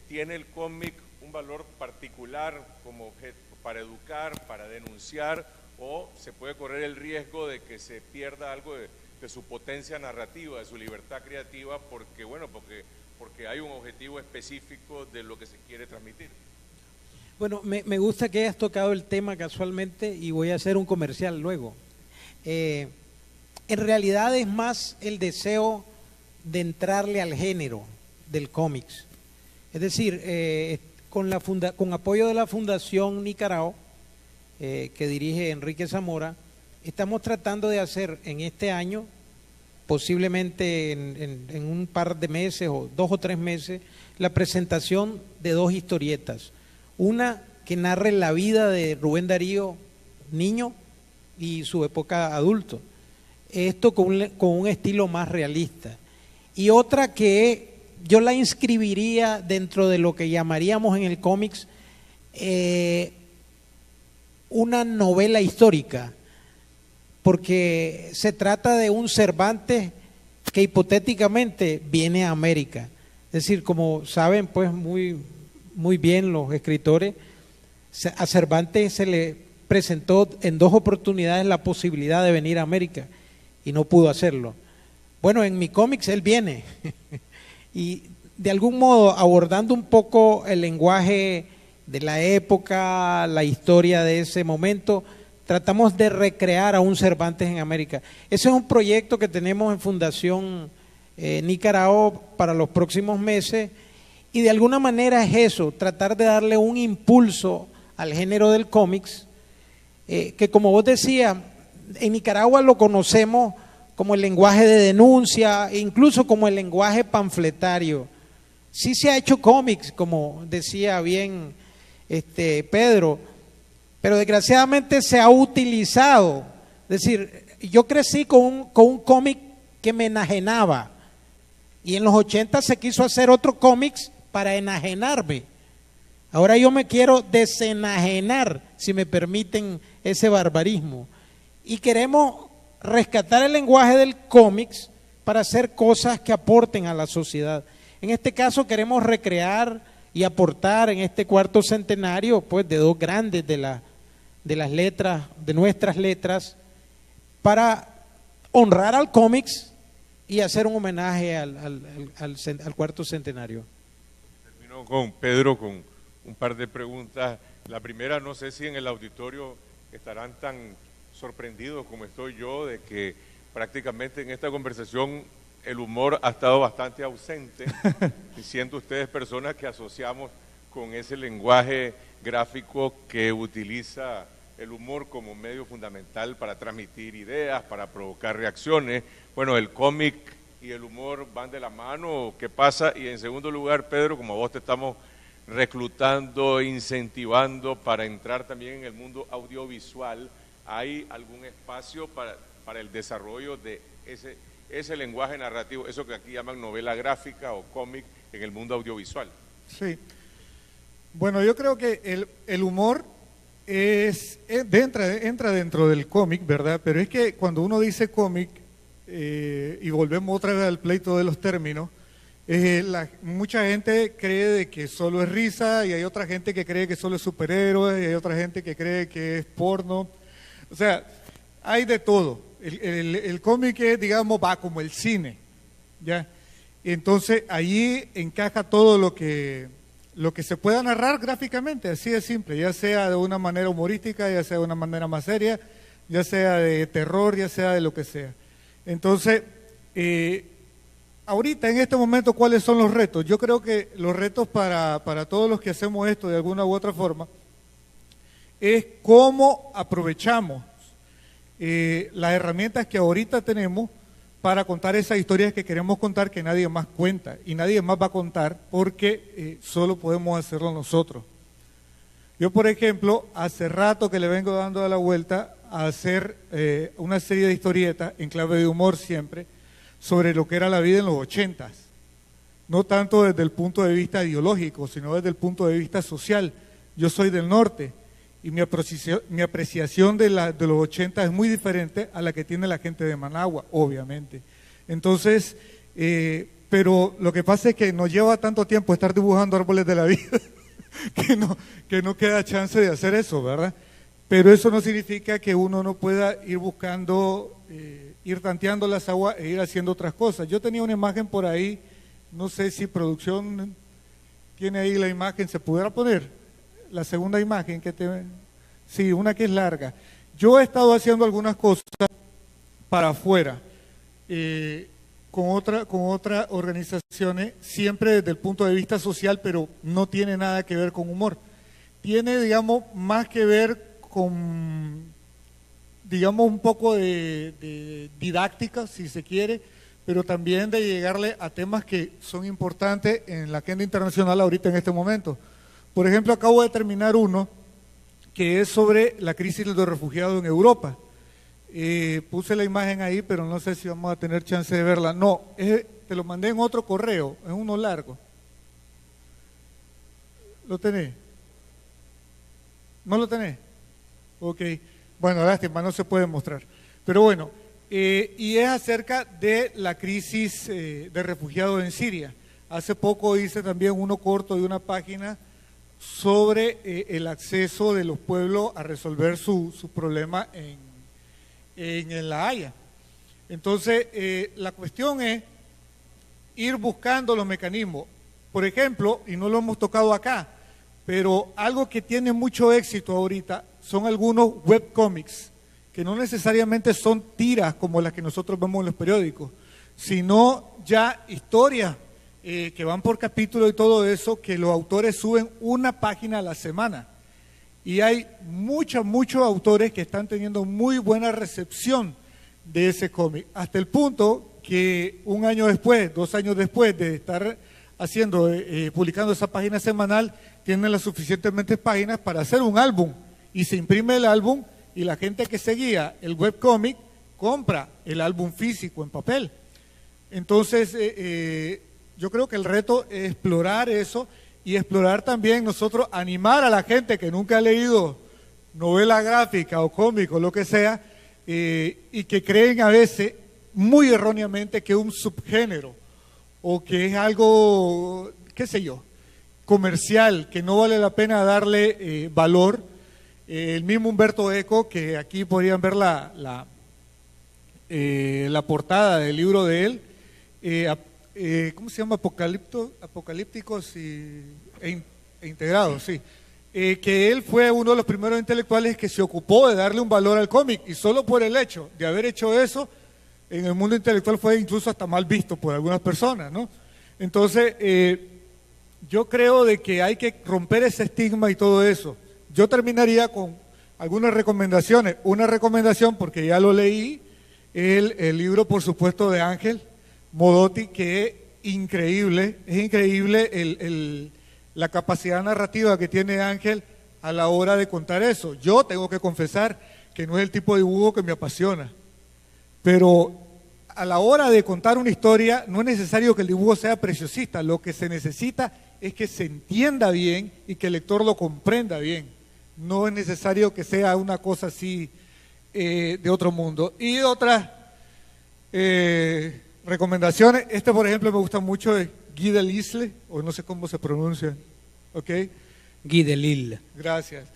Speaker 1: ¿tiene el cómic un valor particular como objeto para educar, para denunciar, o se puede correr el riesgo de que se pierda algo de su potencia narrativa, de su libertad creativa, porque hay un objetivo específico de lo que se quiere transmitir?
Speaker 3: Bueno, me gusta que hayas tocado el tema casualmente y voy a hacer un comercial luego. En realidad es más el deseo de entrarle al género del cómics. Es decir, con apoyo de la Fundación Nicarao, que dirige Enrique Zamora, estamos tratando de hacer en este año, posiblemente en un par de meses o 2 o 3 meses, la presentación de 2 historietas. Una que narre la vida de Rubén Darío, niño, y su época adulto. Esto con un estilo más realista. Y otra que yo la inscribiría dentro de lo que llamaríamos en el cómics una novela histórica, porque se trata de un Cervantes que hipotéticamente viene a América. Es decir, como saben pues muy bien los escritores, a Cervantes se le presentó en 2 oportunidades la posibilidad de venir a América y no pudo hacerlo. Bueno, en mi cómics él viene y de algún modo abordando un poco el lenguaje de la época, la historia de ese momento, tratamos de recrear a un Cervantes en América. Ese es un proyecto que tenemos en Fundación Nicarao para los próximos meses y de alguna manera es eso, tratar de darle un impulso al género del cómics, que como vos decías, en Nicaragua lo conocemos como el lenguaje de denuncia, e incluso como el lenguaje panfletario. Sí se ha hecho cómics, como decía bien Pedro, pero desgraciadamente se ha utilizado. Es decir, yo crecí con un cómic que me enajenaba y en los 80 se quiso hacer otro cómics para enajenarme. Ahora yo me quiero desenajenar, si me permiten ese barbarismo. Y queremos rescatar el lenguaje del cómics para hacer cosas que aporten a la sociedad. En este caso queremos recrear y aportar en este 4º centenario, pues, de 2 grandes de las letras, de nuestras letras, para honrar al cómics y hacer un homenaje al 4º centenario.
Speaker 1: Termino con Pedro con un par de preguntas. La primera, no sé si en el auditorio estarán tan sorprendidos como estoy yo de que prácticamente en esta conversación el humor ha estado bastante ausente, y siendo ustedes personas que asociamos con ese lenguaje gráfico que utiliza el humor como medio fundamental para transmitir ideas, para provocar reacciones. Bueno, el cómic y el humor van de la mano, ¿qué pasa? Y en segundo lugar, Pedro, como vos te estamos reclutando, incentivando para entrar también en el mundo audiovisual, ¿hay algún espacio para el desarrollo de ese lenguaje narrativo, eso que aquí llaman novela gráfica o cómic en el mundo audiovisual?
Speaker 4: Sí. Bueno, yo creo que el humor entra dentro del cómic, ¿verdad? Pero es que cuando uno dice cómic, y volvemos otra vez al pleito de los términos, mucha gente cree de que solo es risa y hay otra gente que cree que solo es superhéroes y hay otra gente que cree que es porno. O sea, hay de todo. El cómic, digamos, va como el cine, ¿ya? Entonces, allí encaja todo lo que se pueda narrar gráficamente, así de simple, ya sea de una manera humorística, ya sea de una manera más seria, ya sea de terror, ya sea de lo que sea. Entonces, ahorita, en este momento, ¿cuáles son los retos? Yo creo que los retos para todos los que hacemos esto de alguna u otra forma es cómo aprovechamos las herramientas que ahorita tenemos para contar esas historias que queremos contar que nadie más cuenta y nadie más va a contar porque solo podemos hacerlo nosotros. Yo, por ejemplo, hace rato que le vengo dando la vuelta a hacer una serie de historietas en clave de humor siempre sobre lo que era la vida en los 80s. No tanto desde el punto de vista ideológico, sino desde el punto de vista social. Yo soy del norte y mi apreciación de los 80 es muy diferente a la que tiene la gente de Managua, obviamente. Entonces, pero lo que pasa es que nos lleva tanto tiempo estar dibujando árboles de la vida que no queda chance de hacer eso, ¿verdad? Pero eso no significa que uno no pueda ir buscando, ir tanteando las aguas e ir haciendo otras cosas. Yo tenía una imagen por ahí, no sé si producción tiene ahí la imagen, ¿se pudiera poner? La segunda imagen sí, una que es larga. Yo he estado haciendo algunas cosas para afuera, con otras organizaciones, siempre desde el punto de vista social, pero no tiene nada que ver con humor. Tiene, digamos, más que ver con, digamos, un poco de didáctica, si se quiere, pero también de llegarle a temas que son importantes en la agenda internacional ahorita en este momento. Por ejemplo, acabo de terminar uno que es sobre la crisis de los refugiados en Europa. Puse la imagen ahí, pero no sé si vamos a tener chance de verla. No, te lo mandé en otro correo, es uno largo. ¿Lo tenés? ¿No lo tenés? Ok. Bueno, lástima, no se puede mostrar. Pero bueno, y es acerca de la crisis de refugiados en Siria. Hace poco hice también uno corto de una página sobre el acceso de los pueblos a resolver su problema en La Haya. Entonces, la cuestión es ir buscando los mecanismos. Por ejemplo, y no lo hemos tocado acá, pero algo que tiene mucho éxito ahorita son algunos webcomics, que no necesariamente son tiras como las que nosotros vemos en los periódicos, sino ya historias que van por capítulo y todo eso, que los autores suben una página a la semana. Y hay muchos autores que están teniendo muy buena recepción de ese cómic, hasta el punto que un año después, 2 años después de estar publicando esa página semanal, tienen las suficientemente páginas para hacer un álbum, y se imprime el álbum, y la gente que seguía el webcómic compra el álbum físico en papel. Entonces, yo creo que el reto es explorar eso y explorar también nosotros, animar a la gente que nunca ha leído novela gráfica o cómic o lo que sea, y que creen a veces muy erróneamente que es un subgénero o que es algo, qué sé yo, comercial, que no vale la pena darle valor. El mismo Humberto Eco, que aquí podrían ver la portada del libro de él, ¿cómo se llama? Apocalípticos e integrados, sí. Que él fue uno de los primeros intelectuales que se ocupó de darle un valor al cómic, y solo por el hecho de haber hecho eso, en el mundo intelectual fue incluso hasta mal visto por algunas personas, ¿no? Entonces, yo creo de que hay que romper ese estigma y todo eso. Yo terminaría con algunas recomendaciones. Una recomendación, porque ya lo leí, el libro, por supuesto, de Ángel Modotti, que es increíble la capacidad narrativa que tiene Ángel a la hora de contar eso. Yo tengo que confesar que no es el tipo de dibujo que me apasiona, pero a la hora de contar una historia no es necesario que el dibujo sea preciosista, lo que se necesita es que se entienda bien y que el lector lo comprenda bien. No es necesario que sea una cosa así de otro mundo. Y otras recomendaciones, por ejemplo me gusta mucho, de Guy Delisle, o no sé cómo se pronuncia, ¿ok?
Speaker 2: Guy Delisle.
Speaker 4: Gracias.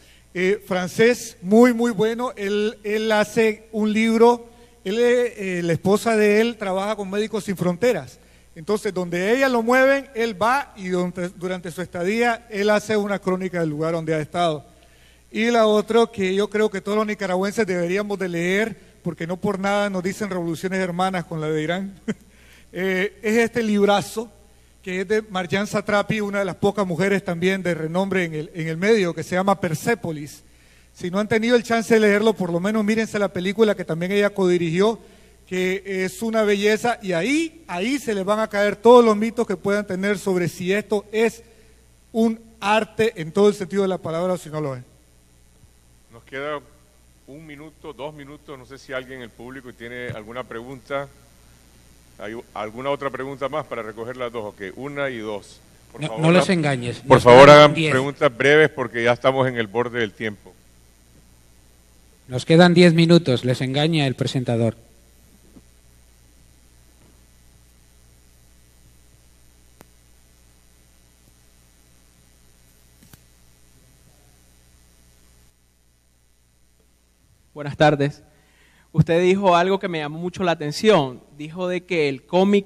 Speaker 4: Francés, muy bueno. Él hace un libro, la esposa de él trabaja con Médicos Sin Fronteras. Entonces, donde ella lo mueven, él va, y durante su estadía, él hace una crónica del lugar donde ha estado. Y la otra que yo creo que todos los nicaragüenses deberíamos de leer, porque no por nada nos dicen revoluciones hermanas con la de Irán, es este librazo, que es de Marjane Satrapi, una de las pocas mujeres también de renombre en el medio, que se llama Persépolis. Si no han tenido el chance de leerlo, por lo menos mírense la película que también ella codirigió, que es una belleza, y ahí se les van a caer todos los mitos que puedan tener sobre si esto es un arte en todo el sentido de la palabra o si no lo es.
Speaker 1: Nos queda 1 minuto, 2 minutos, no sé si alguien en el público tiene alguna pregunta. ¿Hay alguna otra pregunta más para recoger las dos? Ok, 1 y 2. Por favor,
Speaker 2: no les engañes.
Speaker 1: Por favor, hagan preguntas breves porque ya estamos en el borde del tiempo.
Speaker 2: Nos quedan 10 minutos, les engaña el presentador.
Speaker 5: Buenas tardes. Usted dijo algo que me llamó mucho la atención. Dijo de que el cómic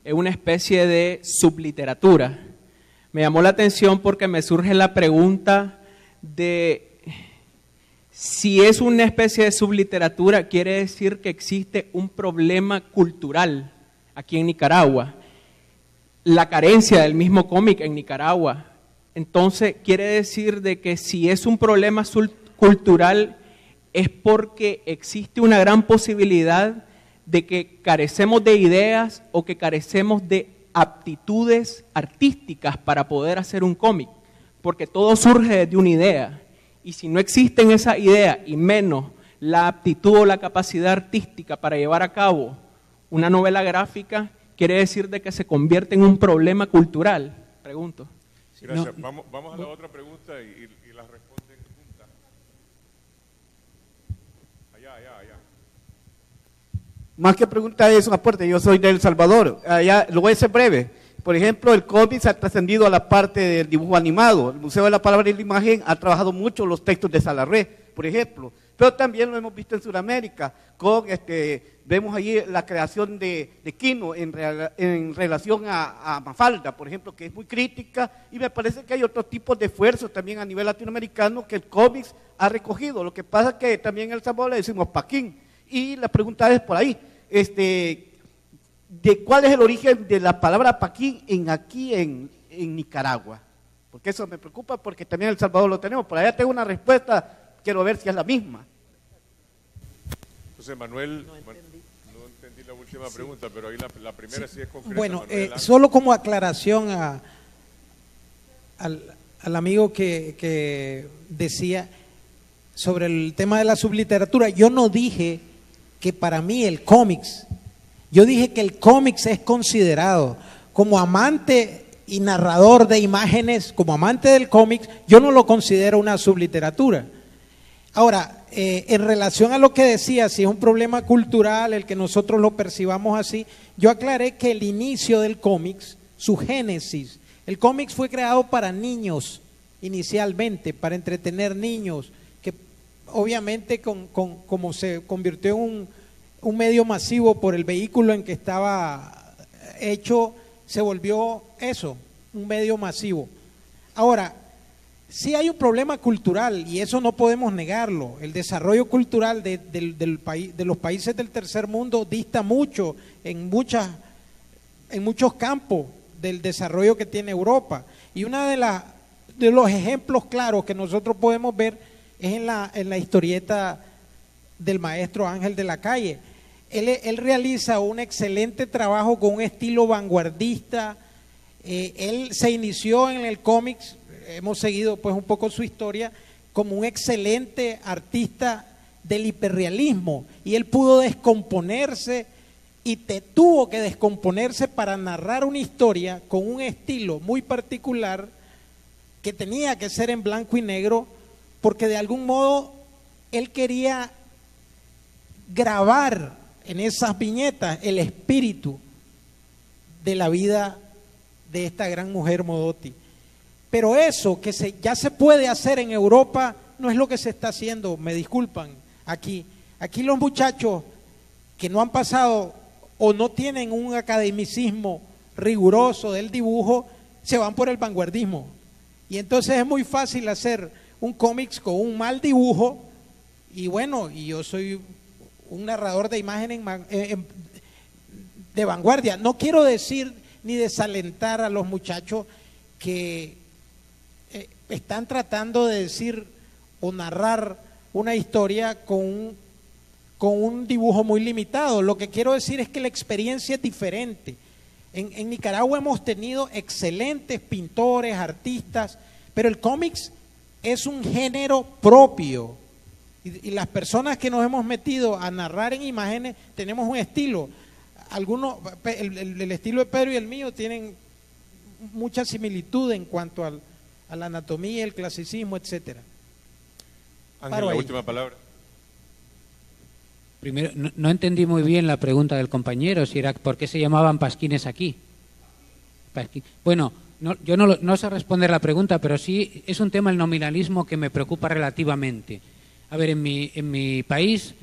Speaker 5: es una especie de subliteratura. Me llamó la atención porque me surge la pregunta de si es una especie de subliteratura, quiere decir que existe un problema cultural aquí en Nicaragua. La carencia del mismo cómic en Nicaragua. Entonces, quiere decir de que si es un problema cultural, es porque existe una gran posibilidad de que carecemos de ideas o que carecemos de aptitudes artísticas para poder hacer un cómic, porque todo surge de una idea, y si no existen esas ideas y menos la aptitud o la capacidad artística para llevar a cabo una novela gráfica, quiere decir de que se convierte en un problema cultural. Pregunto.
Speaker 1: Gracias. No. Vamos a la otra pregunta y las responden juntas. Allá.
Speaker 6: Más que pregunta es un aporte. Yo soy de El Salvador. Allá lo voy a ser breve. Por ejemplo, el cómic ha trascendido a la parte del dibujo animado. El Museo de la Palabra y la Imagen ha trabajado mucho los textos de Salarré, por ejemplo. Pero también lo hemos visto en Sudamérica, con vemos allí la creación de Quino en relación a Mafalda, por ejemplo, que es muy crítica, y me parece que hay otros tipos de esfuerzos también a nivel latinoamericano que el cómic ha recogido. Lo que pasa es que también en El Salvador le decimos paquín, y la pregunta es por ahí, de cuál es el origen de la palabra paquín aquí en Nicaragua, porque eso me preocupa, porque también en El Salvador lo tenemos. Por allá tengo una respuesta, quiero ver si es la misma.
Speaker 1: Entonces, Manuel, no entendí la última pregunta, pero ahí la primera sí es concreta.
Speaker 3: Bueno, solo como aclaración al amigo que decía sobre el tema de la subliteratura, yo no dije que para mí el cómics, yo dije que el cómics es considerado como amante y narrador de imágenes, como amante del cómics, yo no lo considero una subliteratura. Ahora, en relación a lo que decía, si es un problema cultural el que nosotros lo percibamos así, yo aclaré que el inicio del cómics, su génesis, el cómics fue creado para niños inicialmente, para entretener niños, que obviamente como se convirtió en un medio masivo por el vehículo en que estaba hecho, se volvió eso, un medio masivo. Ahora, sí hay un problema cultural y eso no podemos negarlo. El desarrollo cultural de los países del tercer mundo dista mucho en muchos campos del desarrollo que tiene Europa. Y uno de los ejemplos claros que nosotros podemos ver es en la historieta del maestro Ángel de la Calle. Él realiza un excelente trabajo con un estilo vanguardista. Él se inició en el cómics, hemos seguido pues un poco su historia, como un excelente artista del hiperrealismo, y él pudo descomponerse y tuvo que descomponerse para narrar una historia con un estilo muy particular que tenía que ser en blanco y negro, porque de algún modo él quería grabar en esas viñetas el espíritu de la vida de esta gran mujer Modotti. Pero eso que ya se puede hacer en Europa no es lo que se está haciendo, me disculpan, aquí. Aquí los muchachos que no han pasado o no tienen un academicismo riguroso del dibujo, se van por el vanguardismo. Y entonces es muy fácil hacer un cómics con un mal dibujo, y bueno, y yo soy un narrador de imagen de vanguardia. No quiero decir ni desalentar a los muchachos que están tratando de decir o narrar una historia con con un dibujo muy limitado. Lo que quiero decir es que la experiencia es diferente. En Nicaragua hemos tenido excelentes pintores, artistas, pero el cómics es un género propio. Y las personas que nos hemos metido a narrar en imágenes tenemos un estilo. Algunos, el estilo de Pedro y el mío tienen mucha similitud en cuanto a la anatomía, el clasicismo, etcétera.
Speaker 1: Ángel, la última palabra.
Speaker 2: Primero, no entendí muy bien la pregunta del compañero, si era por qué se llamaban pasquines aquí. Bueno, yo no sé responder la pregunta, pero sí es un tema el nominalismo que me preocupa relativamente. A ver, en mi país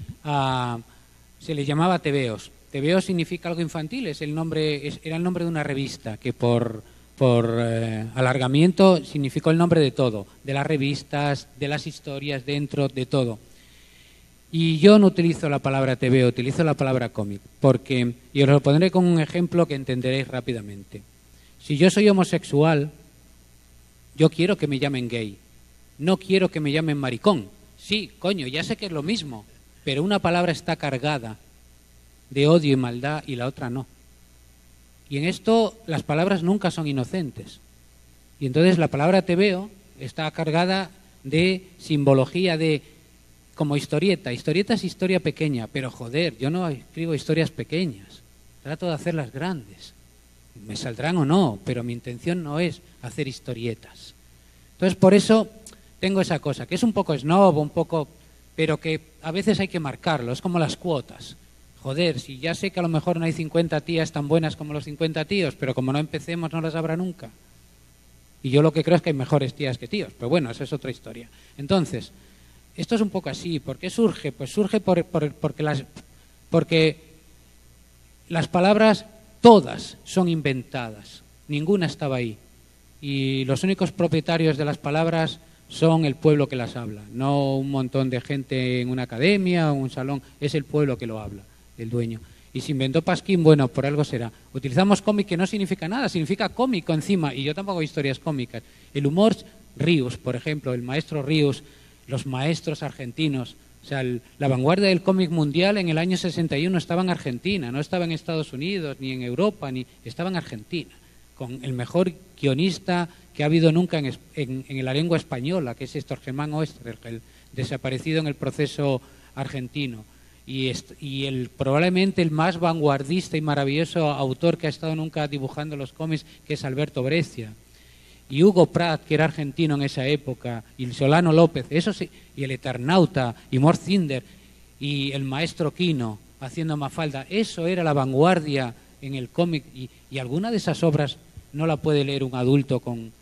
Speaker 2: se les llamaba tebeos. Tebeos significa algo infantil, era el nombre de una revista que por alargamiento significó el nombre de todo, de las revistas, de las historias dentro, de todo. Y yo no utilizo la palabra tebeo, utilizo la palabra cómic, porque, y os lo pondré con un ejemplo que entenderéis rápidamente. Si yo soy homosexual, yo quiero que me llamen gay, no quiero que me llamen maricón. Sí, coño, ya sé que es lo mismo, pero una palabra está cargada de odio y maldad y la otra no. Y en esto las palabras nunca son inocentes. Y entonces la palabra tebeo está cargada de simbología de como historieta. Historieta es historia pequeña, pero joder, yo no escribo historias pequeñas. Trato de hacerlas grandes. Me saldrán o no, pero mi intención no es hacer historietas. Entonces, por eso tengo esa cosa, que es un poco snob, pero que a veces hay que marcarlo. Es como las cuotas. Joder, si ya sé que a lo mejor no hay 50 tías tan buenas como los 50 tíos, pero como no empecemos no las habrá nunca. Y yo lo que creo es que hay mejores tías que tíos, pero bueno, esa es otra historia. Entonces, esto es un poco así. ¿Por qué surge? Pues surge porque las palabras todas son inventadas. Ninguna estaba ahí. Y los únicos propietarios de las palabras son el pueblo que las habla. No un montón de gente en una academia o un salón. Es el pueblo que lo habla, el dueño. Y si inventó Pasquín, bueno, por algo será. Utilizamos cómic, que no significa nada, significa cómico encima. Y yo tampoco hago historias cómicas. El humor, Ríos, por ejemplo, el maestro Ríos, los maestros argentinos. O sea, la vanguardia del cómic mundial en el año 61 estaba en Argentina, no estaba en Estados Unidos, ni en Europa, estaba en Argentina, con el mejor guionista que ha habido nunca en la lengua española, que es Héctor Germán Oesterheld, desaparecido en el proceso argentino. Y probablemente el más vanguardista y maravilloso autor que ha estado nunca dibujando los cómics, que es Alberto Breccia. Y Hugo Pratt, que era argentino en esa época, y Solano López, eso sí, y el Eternauta, y Mort Cinder, y el maestro Quino haciendo Mafalda, eso era la vanguardia en el cómic, y alguna de esas obras no la puede leer un adulto con...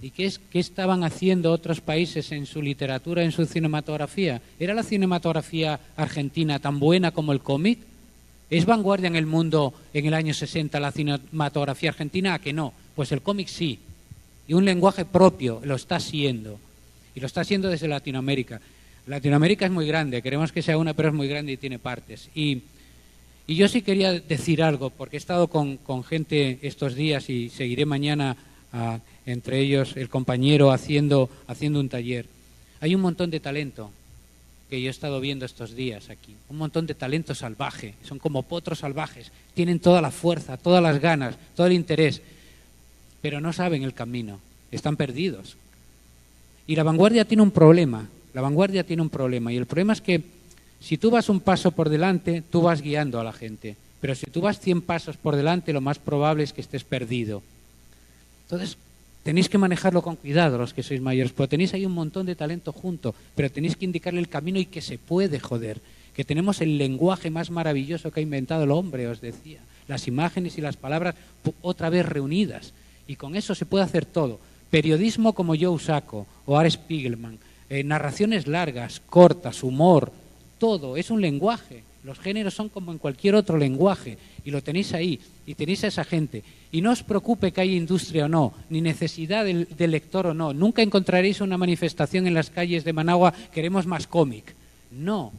Speaker 2: ¿Y qué estaban haciendo otros países en su literatura, en su cinematografía? ¿Era la cinematografía argentina tan buena como el cómic? ¿Es vanguardia en el mundo en el año 60 la cinematografía argentina? ¿A que no? Pues el cómic sí. Y un lenguaje propio lo está siendo. Y lo está haciendo desde Latinoamérica. Latinoamérica es muy grande, queremos que sea una, pero es muy grande y tiene partes. Y yo sí quería decir algo, porque he estado con gente estos días y seguiré mañana, entre ellos el compañero haciendo un taller. Hay un montón de talento que yo he estado viendo estos días aquí. Un montón de talento salvaje, son como potros salvajes. Tienen toda la fuerza, todas las ganas, todo el interés, pero no saben el camino, están perdidos. Y la vanguardia tiene un problema, y el problema es que si tú vas un paso por delante, tú vas guiando a la gente, pero si tú vas 100 pasos por delante, lo más probable es que estés perdido. Entonces, tenéis que manejarlo con cuidado los que sois mayores, porque tenéis ahí un montón de talento junto, pero tenéis que indicarle el camino y que se puede, joder, que tenemos el lenguaje más maravilloso que ha inventado el hombre, os decía, las imágenes y las palabras otra vez reunidas. Y con eso se puede hacer todo. Periodismo como Joe Sacco o Art Spiegelman, narraciones largas, cortas, humor, todo es un lenguaje. Los géneros son como en cualquier otro lenguaje y lo tenéis ahí y tenéis a esa gente. Y no os preocupe que haya industria o no, ni necesidad del lector o no. Nunca encontraréis una manifestación en las calles de Managua, queremos más cómic. No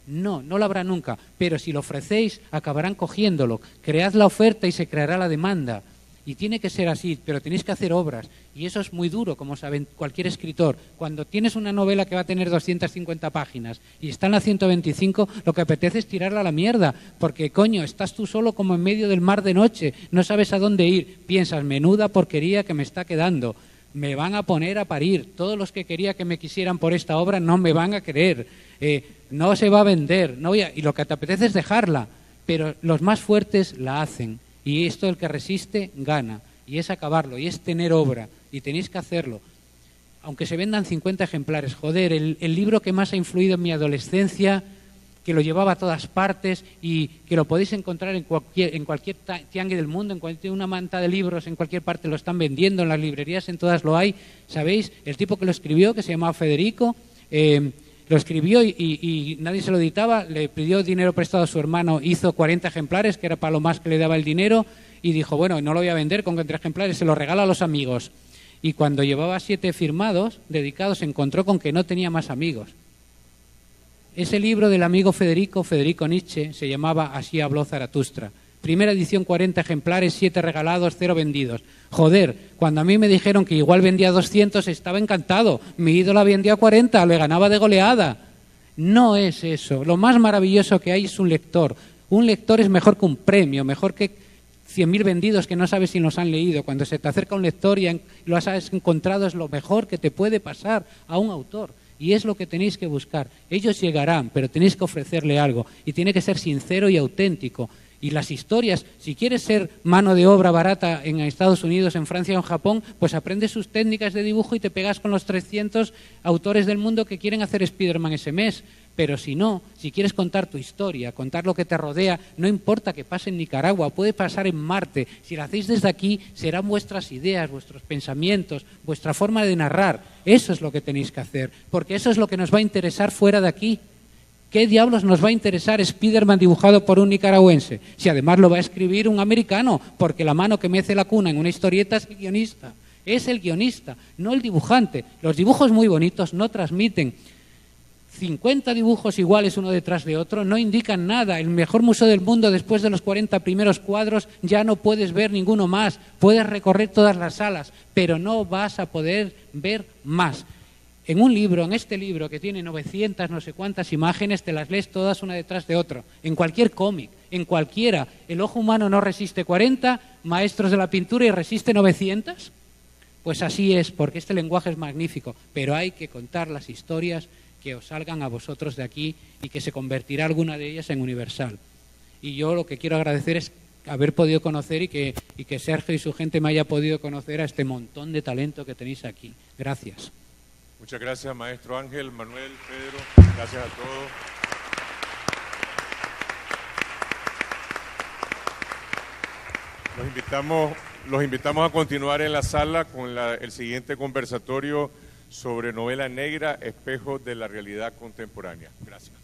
Speaker 2: lo habrá nunca. Pero si lo ofrecéis, acabarán cogiéndolo. Cread la oferta y se creará la demanda. Y tiene que ser así, pero tenéis que hacer obras. Y eso es muy duro, como saben cualquier escritor. Cuando tienes una novela que va a tener 250 páginas y está en la 125, lo que apetece es tirarla a la mierda. Porque, coño, estás tú solo como en medio del mar de noche, no sabes a dónde ir. Piensas, menuda porquería que me está quedando. Me van a poner a parir. Todos los que quería que me quisieran por esta obra no me van a querer. No se va a vender. Y lo que te apetece es dejarla. Pero los más fuertes la hacen. Y esto, el que resiste, gana. Y es acabarlo, y es tener obra. Y tenéis que hacerlo. Aunque se vendan 50 ejemplares. Joder, el libro que más ha influido en mi adolescencia, que lo llevaba a todas partes y que lo podéis encontrar en cualquier tianguis del mundo, en cualquier una manta de libros, en cualquier parte lo están vendiendo, en las librerías, en todas lo hay. ¿Sabéis? El tipo que lo escribió, que se llamaba Federico, lo escribió y nadie se lo editaba, le pidió dinero prestado a su hermano, hizo 40 ejemplares, que era para lo más que le daba el dinero, y dijo, bueno, no lo voy a vender con 40 ejemplares, se lo regala a los amigos. Y cuando llevaba 7 firmados, dedicados, se encontró con que no tenía más amigos. Ese libro del amigo Federico Nietzsche, se llamaba Así habló Zaratustra. Primera edición, 40 ejemplares, 7 regalados, 0 vendidos. Joder, cuando a mí me dijeron que igual vendía 200, estaba encantado. Mi ídola vendía 40, le ganaba de goleada. No es eso. Lo más maravilloso que hay es un lector. Un lector es mejor que un premio, mejor que 100.000 vendidos que no sabes si los han leído. Cuando se te acerca un lector y lo has encontrado, es lo mejor que te puede pasar a un autor. Y es lo que tenéis que buscar. Ellos llegarán, pero tenéis que ofrecerle algo. Y tiene que ser sincero y auténtico. Y las historias, si quieres ser mano de obra barata en Estados Unidos, en Francia o en Japón, pues aprendes sus técnicas de dibujo y te pegas con los 300 autores del mundo que quieren hacer Spider-Man ese mes. Pero si no, si quieres contar tu historia, contar lo que te rodea, no importa que pase en Nicaragua, puede pasar en Marte. Si lo hacéis desde aquí, serán vuestras ideas, vuestros pensamientos, vuestra forma de narrar. Eso es lo que tenéis que hacer, porque eso es lo que nos va a interesar fuera de aquí. ¿Qué diablos nos va a interesar Spider-Man dibujado por un nicaragüense? Si además lo va a escribir un americano, porque la mano que mece la cuna en una historieta es el guionista. Es el guionista, no el dibujante. Los dibujos muy bonitos no transmiten. 50 dibujos iguales uno detrás de otro no indican nada. El mejor museo del mundo, después de los 40 primeros cuadros, ya no puedes ver ninguno más. Puedes recorrer todas las salas, pero no vas a poder ver más. En un libro, en este libro que tiene 900 no sé cuántas imágenes, te las lees todas una detrás de otra. En cualquier cómic, en cualquiera. El ojo humano no resiste 40, maestros de la pintura, y resiste 900. Pues así es, porque este lenguaje es magnífico, pero hay que contar las historias que os salgan a vosotros de aquí y que se convertirá alguna de ellas en universal. Y yo lo que quiero agradecer es haber podido conocer y que Sergio y su gente me haya podido conocer a este montón de talento que tenéis aquí. Gracias.
Speaker 1: Muchas gracias, maestro Ángel, Manuel, Pedro. Gracias a todos. Los invitamos a continuar en la sala con el siguiente conversatorio sobre novela negra, espejos de la realidad contemporánea. Gracias.